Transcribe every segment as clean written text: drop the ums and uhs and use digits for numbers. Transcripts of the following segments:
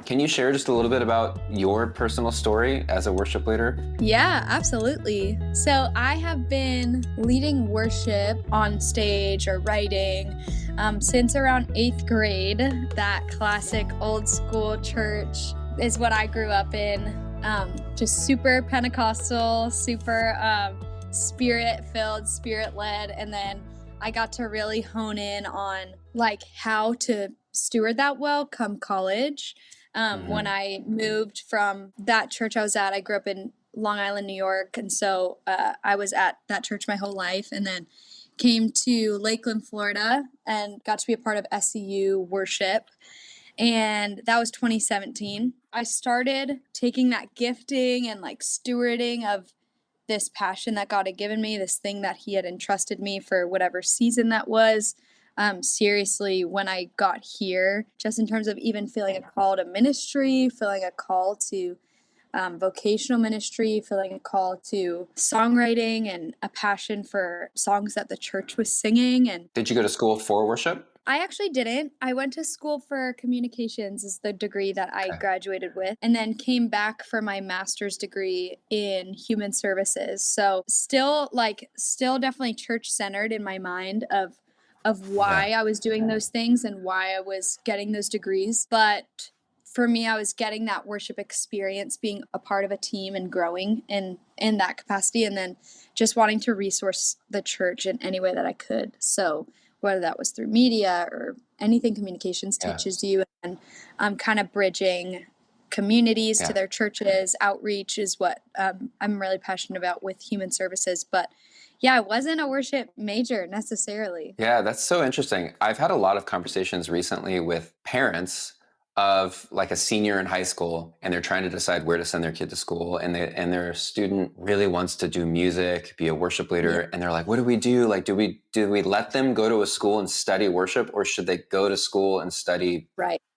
Can you share just a little bit about your personal story as a worship leader? Yeah, absolutely. So I have been leading worship on stage or writing since around eighth grade. That classic old school church is what I grew up in. Just super Pentecostal, super spirit filled, spirit led. And then I got to really hone in on like how to steward that well come college. When I moved from that church I was at, I grew up in Long Island, New York. And so I was at that church my whole life, and then came to Lakeland, Florida, and got to be a part of SEU Worship. And that was 2017. I started taking that gifting and like stewarding of this passion that God had given me, this thing that He had entrusted me for whatever season that was. Seriously, when I got here, just in terms of even feeling a call to ministry, feeling a call to vocational ministry, feeling a call to songwriting and a passion for songs that the church was singing. And Did you go to school for worship? I actually didn't. I went to school for communications is the degree that I graduated with, and then came back for my master's degree in human services. So still definitely church centered in my mind of why I was doing those things and why I was getting those degrees. But for me, I was getting that worship experience, being a part of a team and growing in that capacity, and then just wanting to resource the church in any way that I could. So whether that was through media or anything communications teaches you, and kind of bridging communities to their churches, outreach is what I'm really passionate about with human services. But yeah, I wasn't a worship major necessarily. Yeah, that's so interesting. I've had a lot of conversations recently with parents of like a senior in high school, and they're trying to decide where to send their kid to school, and their student really wants to do music, be a worship leader, and they're like, what do we do? Like, do we let them go to a school and study worship, or should they go to school and study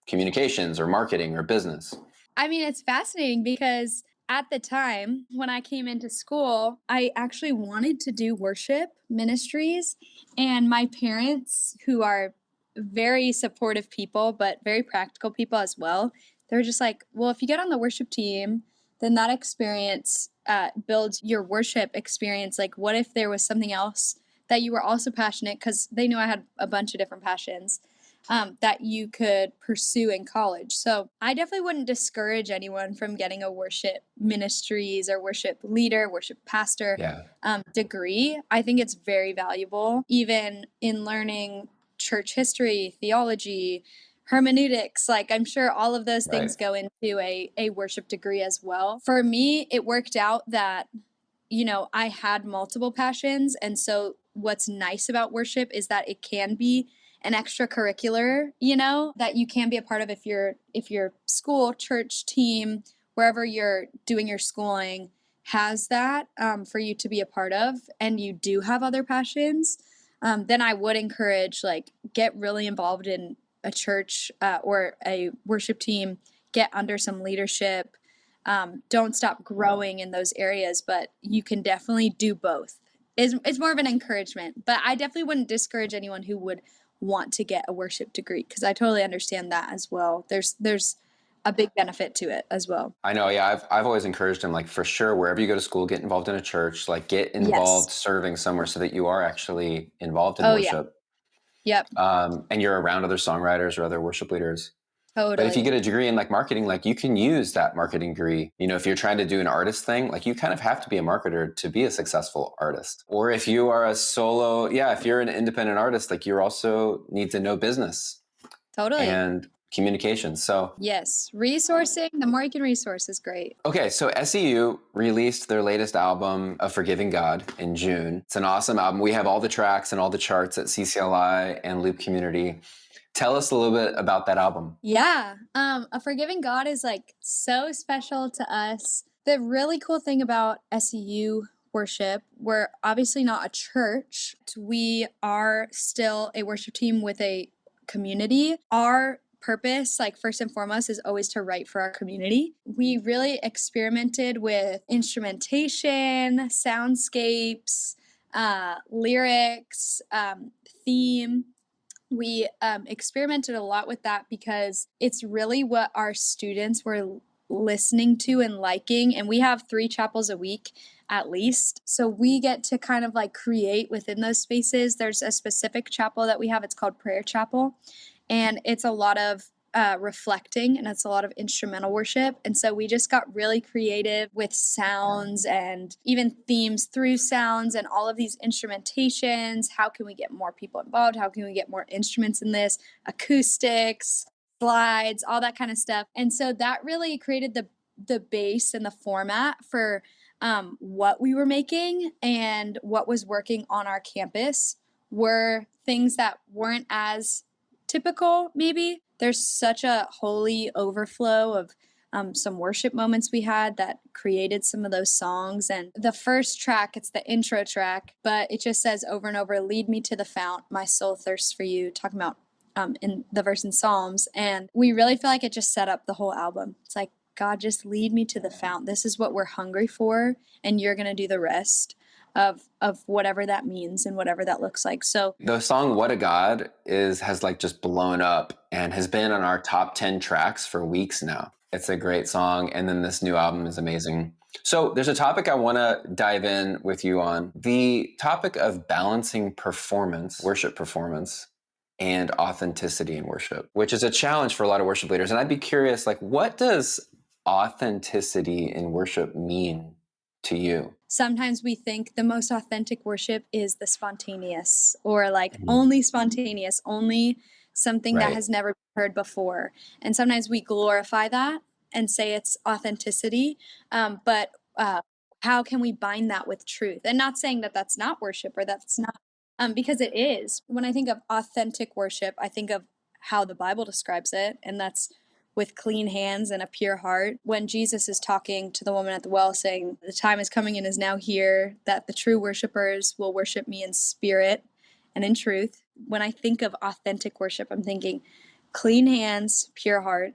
communications or marketing or business? I mean, it's fascinating because at the time when I came into school, I actually wanted to do worship ministries, and my parents, who are very supportive people, but very practical people as well, they were just like, well, if you get on the worship team, then that experience builds your worship experience. Like, what if there was something else that you were also passionate, because they knew I had a bunch of different passions, that you could pursue in college. So I definitely wouldn't discourage anyone from getting a worship ministries or worship leader, worship pastor degree. I think it's very valuable, even in learning church history, theology, hermeneutics. Like, I'm sure all of those things go into a worship degree as well. For me, it worked out that, I had multiple passions. And so what's nice about worship is that it can be an extracurricular, that you can be a part of if your school, church, team, wherever you're doing your schooling has that for you to be a part of, and you do have other passions, then I would encourage, like, get really involved in a church or a worship team, get under some leadership. Don't stop growing in those areas, but you can definitely do both. It's more of an encouragement, but I definitely wouldn't discourage anyone who would want to get a worship degree, because I totally understand that as well. There's a big benefit to it as well. I know. Yeah. I've always encouraged them, like, for sure, wherever you go to school, get involved in a church, like get involved serving somewhere so that you are actually involved in worship. Yep. And you're around other songwriters or other worship leaders. Totally. But if you get a degree in like marketing, like you can use that marketing degree. If you're trying to do an artist thing, like you kind of have to be a marketer to be a successful artist. Or if you are a solo, if you're an independent artist, like you also need to know business. Totally. And communication. So yes, resourcing, the more you can resource is great. Okay, so SEU released their latest album, A Forgiving God, in June. It's an awesome album. We have all the tracks and all the charts at CCLI and Loop Community. Tell us a little bit about that album. Yeah, A Forgiving God is like so special to us. The really cool thing about SEU Worship, we're obviously not a church. We are still a worship team with a community. Our purpose, like first and foremost, is always to write for our community. We really experimented with instrumentation, soundscapes, lyrics, theme, We experimented a lot with that because it's really what our students were listening to and liking. And we have 3 chapels a week at least. So we get to kind of like create within those spaces. There's a specific chapel that we have, it's called Prayer Chapel. And it's a lot of reflecting, and it's a lot of instrumental worship. And so we just got really creative with sounds and even themes through sounds and all of these instrumentations. How can we get more people involved? How can we get more instruments in this? Acoustics, slides, all that kind of stuff. And so that really created the base and the format for what we were making, and what was working on our campus were things that weren't as typical, maybe. There's such a holy overflow of some worship moments we had that created some of those songs. And the first track, it's the intro track, but it just says over and over, "Lead me to the fount, my soul thirsts for you," talking about in the verse in Psalms. And we really feel like it just set up the whole album. It's like, God, just lead me to the fount. This is what we're hungry for, and you're going to do the rest of whatever that means and whatever that looks like. So The song "What a God" has like just blown up and has been on our top 10 tracks for weeks now. It's a great song, and then this new album is amazing. So there's a topic I want to dive in with you on, the topic of balancing performance, worship performance, and authenticity in worship, which is a challenge for a lot of worship leaders. And I'd be curious, like, what does authenticity in worship mean to you? sometimes we think the most authentic worship is the spontaneous, or like Mhm. only spontaneous, only something that Right. has never been heard before. And sometimes we glorify that and say it's authenticity. But how can we bind that with truth? And not saying that that's not worship, or that's not, because it is. When I think of authentic worship, I think of how the Bible describes it, and that's with clean hands and a pure heart. When Jesus is talking to the woman at the well, saying, "The time is coming and is now here that the true worshipers will worship me in spirit and in truth." When I think of authentic worship, I'm thinking clean hands, pure heart,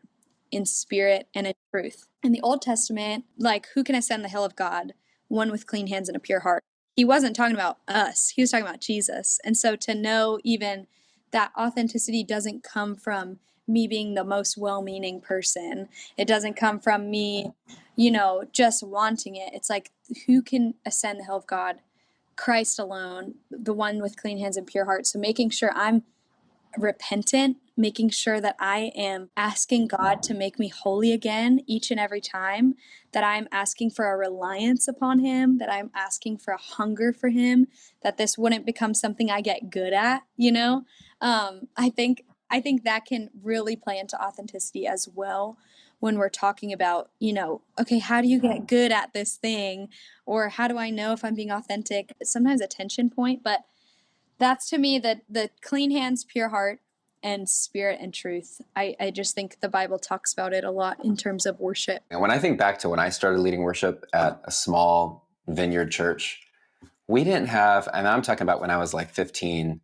in spirit and in truth. In the Old Testament, like, who can ascend the hill of God? One with clean hands and a pure heart. He wasn't talking about us, he was talking about Jesus. And so to know even that authenticity doesn't come from me being the most well-meaning person. It doesn't come from me, just wanting it. It's like, who can ascend the hill of God? Christ alone, the one with clean hands and pure heart. So making sure I'm repentant, making sure that I am asking God to make me holy again each and every time, that I'm asking for a reliance upon Him, that I'm asking for a hunger for Him, that this wouldn't become something I get good at. I think that can really play into authenticity as well when we're talking about, okay, how do you get good at this thing? Or how do I know if I'm being authentic? Sometimes a tension point, but that's to me the clean hands, pure heart, and spirit and truth. I just think the Bible talks about it a lot in terms of worship. And when I think back to when I started leading worship at a small vineyard church, we didn't have, and I'm talking about when I was like 15,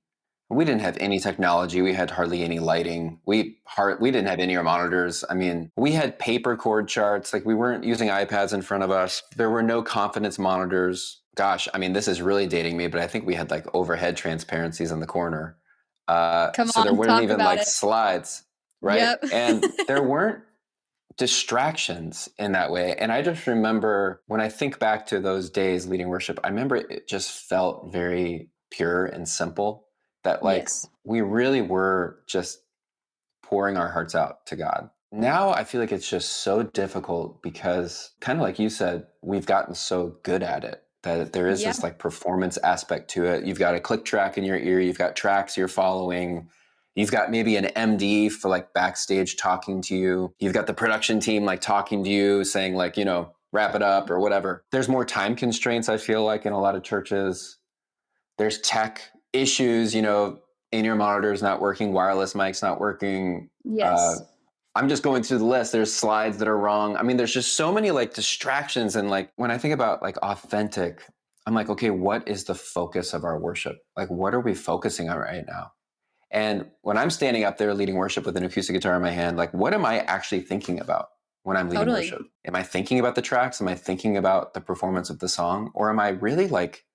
we didn't have any technology. We had hardly any lighting. We didn't have in-ear monitors. I mean, we had paper chord charts. Like, we weren't using iPads in front of us. There were no confidence monitors. Gosh, I mean, this is really dating me, but I think we had like overhead transparencies in the corner. Come So there on, weren't talk even about like it. slides, right? Yep. And there weren't distractions in that way. And I just remember, when I think back to those days leading worship, I remember it just felt very pure and simple, that like Yes. we really were just pouring our hearts out to God. Now I feel like it's just so difficult because, kind of like you said, we've gotten so good at it that there is Yeah. this like performance aspect to it. You've got a click track in your ear, you've got tracks you're following, you've got maybe an MD for like backstage talking to you, you've got the production team like talking to you, saying like, wrap it up or whatever. There's more time constraints, I feel like, in a lot of churches. There's tech issues, in-ear monitors not working, wireless mics not working. Yes. I'm just going through the list. There's slides that are wrong. I mean, there's just so many like distractions. And like, when I think about like authentic, I'm like, okay, what is the focus of our worship? Like, what are we focusing on right now? And when I'm standing up there leading worship with an acoustic guitar in my hand, like, what am I actually thinking about when I'm leading Totally. worship? Am I thinking about the tracks? Am I thinking about the performance of the song? Or am I really like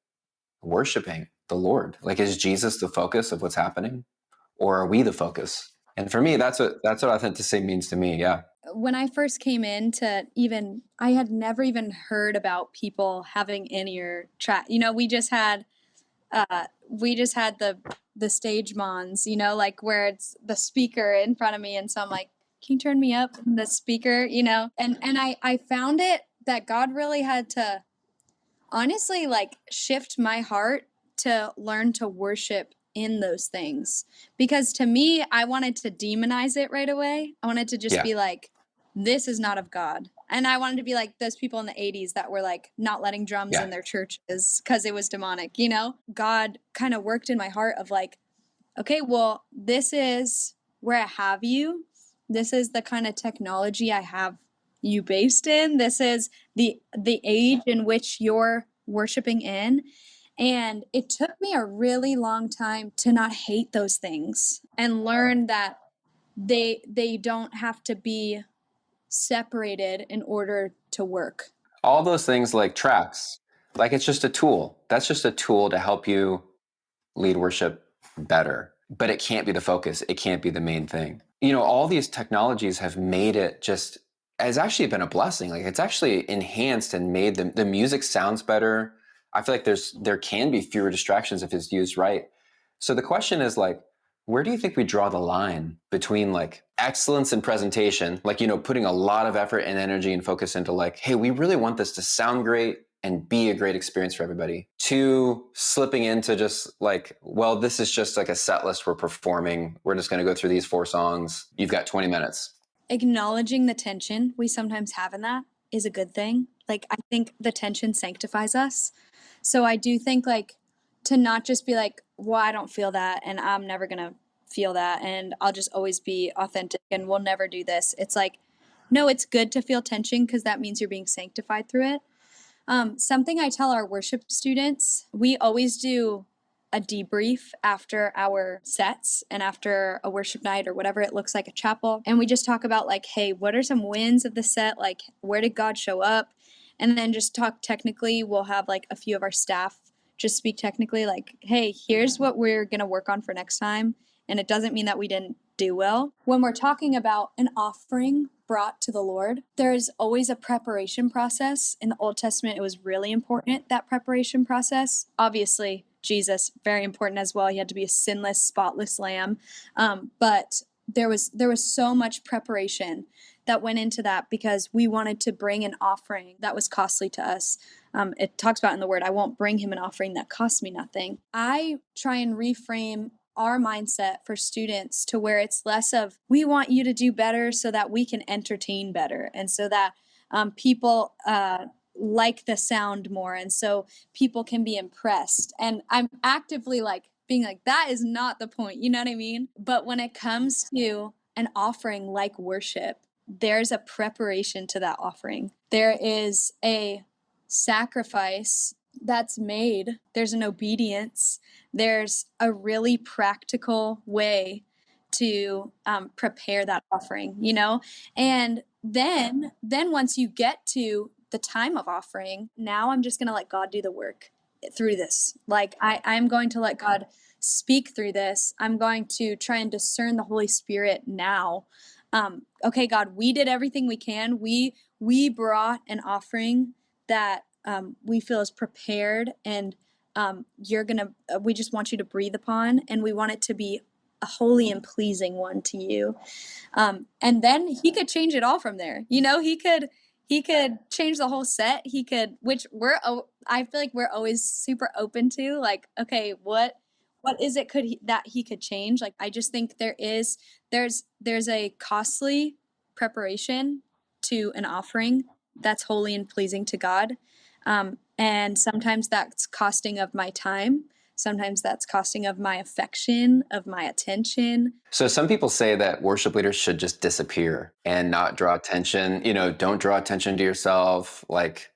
worshiping the Lord? Like, is Jesus the focus of what's happening? or are we the focus? And for me, that's what authenticity means to me. Yeah. When I first came in to even, I had never even heard about people having in-ear track. You know, we just had the stage mons, you know, like where it's the speaker in front of me, and so I'm like, can you turn me up the speaker, you know? And I found it that God really had to honestly like shift my heart to learn to worship in those things, because to me I wanted to demonize it right away. I wanted to just Yeah. be like, this is not of God. And I wanted to be like those people in the 80s that were like not letting drums Yeah. in their churches because it was demonic, you know? God kind of worked in my heart of like, okay, well, this is where I have you. This is the kind of technology I have you based in. This is the age in which you're worshiping in. And it took me a really long time to not hate those things and learn that they don't have to be separated in order to work. All those things like tracks, like it's just a tool. That's just a tool to help you lead worship better, but it can't be the focus. It can't be the main thing. You know, all these technologies have made it just, it's actually been a blessing. Like it's actually enhanced and made the music sounds better. I feel like there can be fewer distractions if it's used right. So the question is like, where do you think we draw the line between like excellence in presentation, like, you know, putting a lot of effort and energy and focus into like, hey, we really want this to sound great and be a great experience for everybody, to slipping into just like, well, this is just like a set list we're performing. We're just going to go through these 4 songs. You've got 20 minutes. Acknowledging the tension we sometimes have in that is a good thing. Like, I think the tension sanctifies us. So I do think like to not just be like, well, I don't feel that and I'm never going to feel that and I'll just always be authentic and we'll never do this. It's like, no, it's good to feel tension because that means you're being sanctified through it. Something I tell our worship students, we always do a debrief after our sets and after a worship night or whatever it looks like at chapel. And we just talk about like, hey, what are some wins of the set? Like, where did God show up? And then just talk technically. We'll have like a few of our staff just speak technically, like, hey, here's what we're going to work on for next time. And it doesn't mean that we didn't do well. When we're talking about an offering brought to the Lord, there's always a preparation process. In the Old Testament, it was really important, that preparation process. Obviously, Jesus, very important as well. He had to be a sinless, spotless lamb. But there was so much preparation that went into that because we wanted to bring an offering that was costly to us. It talks about in the word, I won't bring him an offering that costs me nothing. I try and reframe our mindset for students to where it's less of, we want you to do better so that we can entertain better and so that people like the sound more and so people can be impressed. And I'm actively like being like, that is not the point, you know what I mean? But when it comes to an offering like worship, there's a preparation to that offering. There is a sacrifice that's made. There's an obedience. There's a really practical way to prepare that offering, you know? And then once you get to the time of offering, now I'm just going to let God do the work through this. Like I'm going to let God speak through this. I'm going to try and discern the Holy Spirit now. Okay, God, we did everything we can. We brought an offering that we feel is prepared, and we just want you to breathe upon, and we want it to be a holy and pleasing one to you. And then he could change it all from there. You know, he could change the whole set. He could, which I feel like we're always super open to, like, okay, what is it that he could change? Like, I just think there's a costly preparation to an offering that's holy and pleasing to God. And sometimes that's costing of my time. Sometimes that's costing of my affection, of my attention. So some people say that worship leaders should just disappear and not draw attention. You know, don't draw attention to yourself. Like,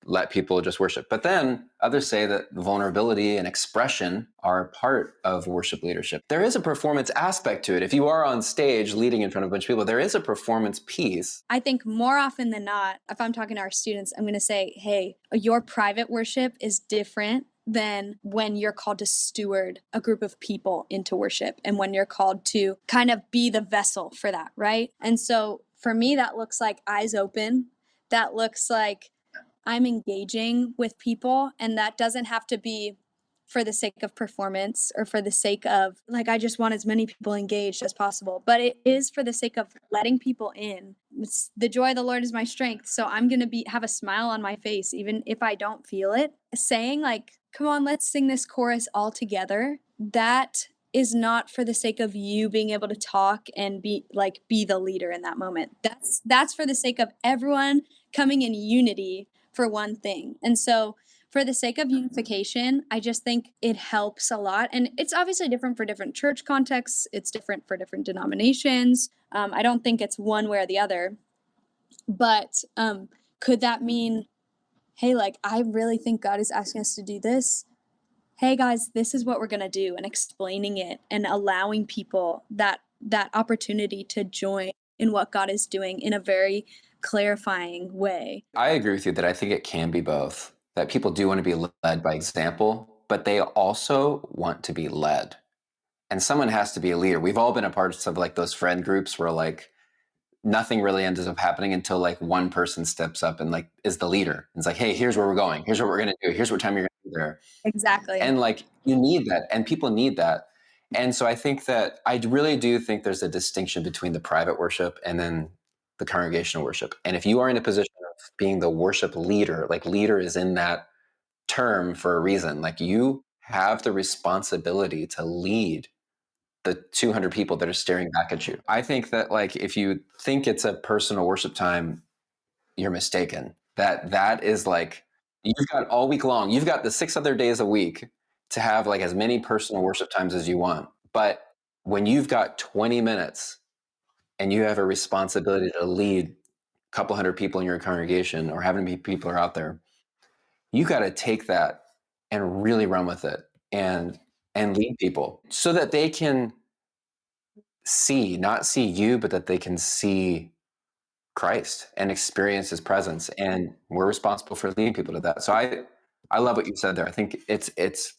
let people just worship. But then others say that vulnerability and expression are part of worship leadership. There is a performance aspect to it. If you are on stage leading in front of a bunch of people, there is a performance piece. I think more often than not, if I'm talking to our students, I'm going to say, hey, your private worship is different than when you're called to steward a group of people into worship and when you're called to kind of be the vessel for that, right? And so for me, that looks like eyes open. That looks like I'm engaging with people, and that doesn't have to be for the sake of performance or for the sake of like I just want as many people engaged as possible, but it is for the sake of letting people in. It's the joy of the Lord is my strength, so I'm going to be have a smile on my face even if I don't feel it. Saying like, "Come on, let's sing this chorus all together." That is not for the sake of you being able to talk and be the leader in that moment. That's for the sake of everyone coming in unity for one thing. And so for the sake of unification, I just think it helps a lot. And it's obviously different for different church contexts. It's different for different denominations. I don't think it's one way or the other. But could that mean, hey, like, I really think God is asking us to do this? Hey, guys, this is what we're going to do, and explaining it and allowing people that opportunity to join in what God is doing in a very clarifying way. I agree with you that I think it can be both, that people do want to be led by example, but they also want to be led. And someone has to be a leader. We've all been a part of like those friend groups where like nothing really ends up happening until like one person steps up and like is the leader. It's like, hey, here's where we're going. Here's what we're going to do. Here's what time you're going to be there. Exactly. And like you need that, and people need that. And so I think that I really do think there's a distinction between the private worship and then the congregational worship. And if you are in a position of being the worship leader, like leader is in that term for a reason, like you have the responsibility to lead the 200 people that are staring back at you. I think that like if you think it's a personal worship time, you're mistaken. That is like you've got all week long. You've got the 6 other days a week to have like as many personal worship times as you want. But when you've got 20 minutes and you have a responsibility to lead a couple hundred people in your congregation or how many people are out there, you got to take that and really run with it and lead people so that they can not see you, but that they can see Christ and experience his presence. And we're responsible for leading people to that. So I love what you said there. I think it's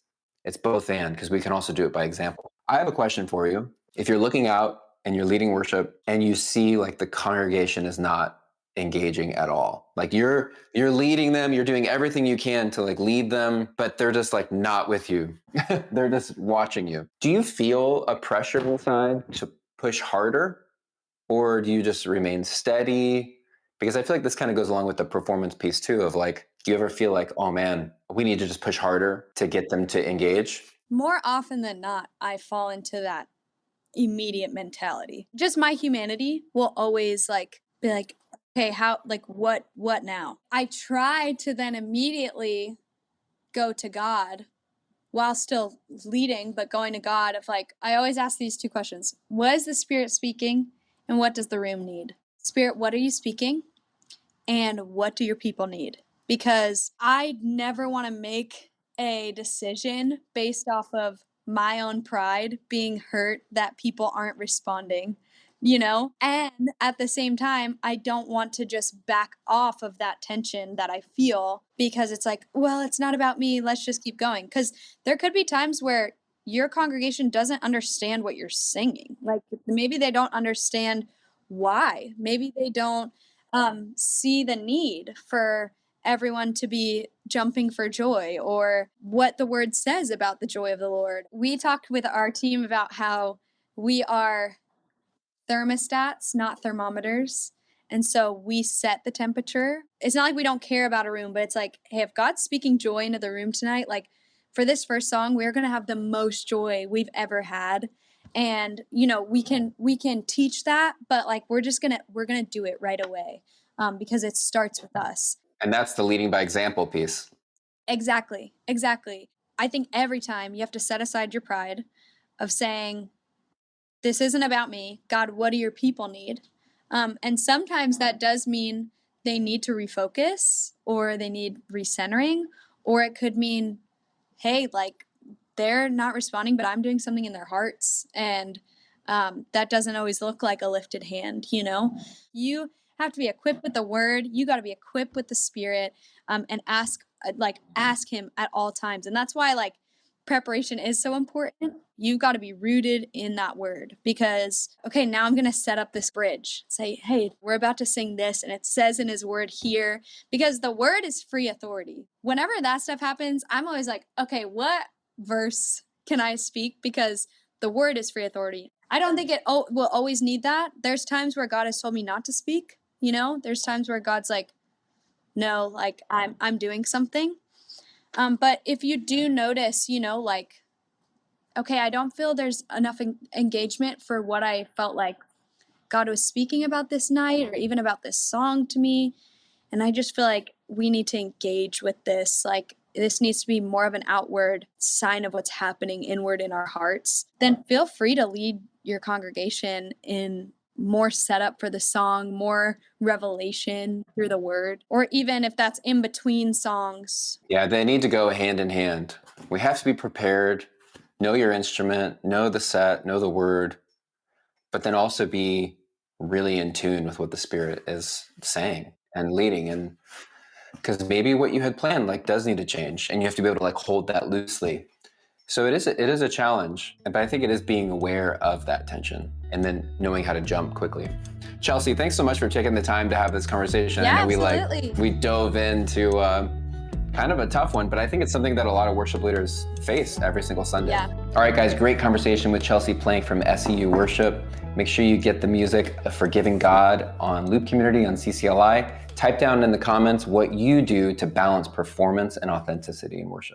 both and, because we can also do it by example. I have a question for you. If you're looking out and you're leading worship and you see like the congregation is not engaging at all, like you're leading them, you're doing everything you can to like lead them, but they're just like not with you. They're just watching you. Do you feel a pressure inside to push harder, or do you just remain steady? Because I feel like this kind of goes along with the performance piece too, of like, do you ever feel like, oh man, we need to just push harder to get them to engage? More often than not, I fall into that immediate mentality. Just my humanity will always like be like, okay, how, like, what now? I try to then immediately go to God while still leading, but going to God of like, I always ask these two questions. What is the Spirit speaking? And what does the room need? Spirit, what are you speaking? And what do your people need? Because I never want to make a decision based off of my own pride being hurt that people aren't responding, you know? And at the same time, I don't want to just back off of that tension that I feel because it's like, well, it's not about me. Let's just keep going. Because there could be times where your congregation doesn't understand what you're singing. Like maybe they don't understand why. Maybe they don't see the need for everyone to be jumping for joy or what the word says about the joy of the Lord. We talked with our team about how we are thermostats, not thermometers. And so we set the temperature. It's not like we don't care about a room, but it's like, hey, if God's speaking joy into the room tonight, like for this first song, we're going to have the most joy we've ever had. And you know, we can teach that, but like we're going to do it right away because it starts with us. And that's the leading by example piece. Exactly. Exactly. I think every time you have to set aside your pride of saying, this isn't about me. God, what do your people need? And sometimes that does mean they need to refocus or they need recentering, or it could mean, hey, like they're not responding, but I'm doing something in their hearts. And that doesn't always look like a lifted hand, you know? You have to be equipped with the word. You got to be equipped with the Spirit and ask like ask him at all times. And that's why like preparation is so important. You've got to be rooted in that word because, okay, now I'm going to set up this bridge. Say, hey, we're about to sing this, and it says in his word here, because the word is free authority. Whenever that stuff happens, I'm always like, okay, what verse can I speak? Because the word is free authority. I don't think it will always need that. There's times where God has told me not to speak, you know? There's times where God's like, no, like I'm doing something. But if you do notice, you know, like, okay, I don't feel there's enough engagement for what I felt like God was speaking about this night or even about this song to me. And I just feel like we need to engage with this. Like, this needs to be more of an outward sign of what's happening inward in our hearts. Then feel free to lead your congregation in more setup for the song, more revelation through the word, or even if that's in between songs. Yeah, they need to go hand in hand. We have to be prepared, know your instrument, know the set, know the word, but then also be really in tune with what the Spirit is saying and leading. And because maybe what you had planned like does need to change, and you have to be able to like hold that loosely. So it is a challenge, but I think it is being aware of that tension and then knowing how to jump quickly. Chelsea, thanks so much for taking the time to have this conversation. Yeah, I know absolutely. we dove into kind of a tough one, but I think it's something that a lot of worship leaders face every single Sunday. Yeah. All right, guys, great conversation with Chelsea Plank from SEU Worship. Make sure you get the music Forgiving God on Loop Community on CCLI. Type down in the comments what you do to balance performance and authenticity in worship.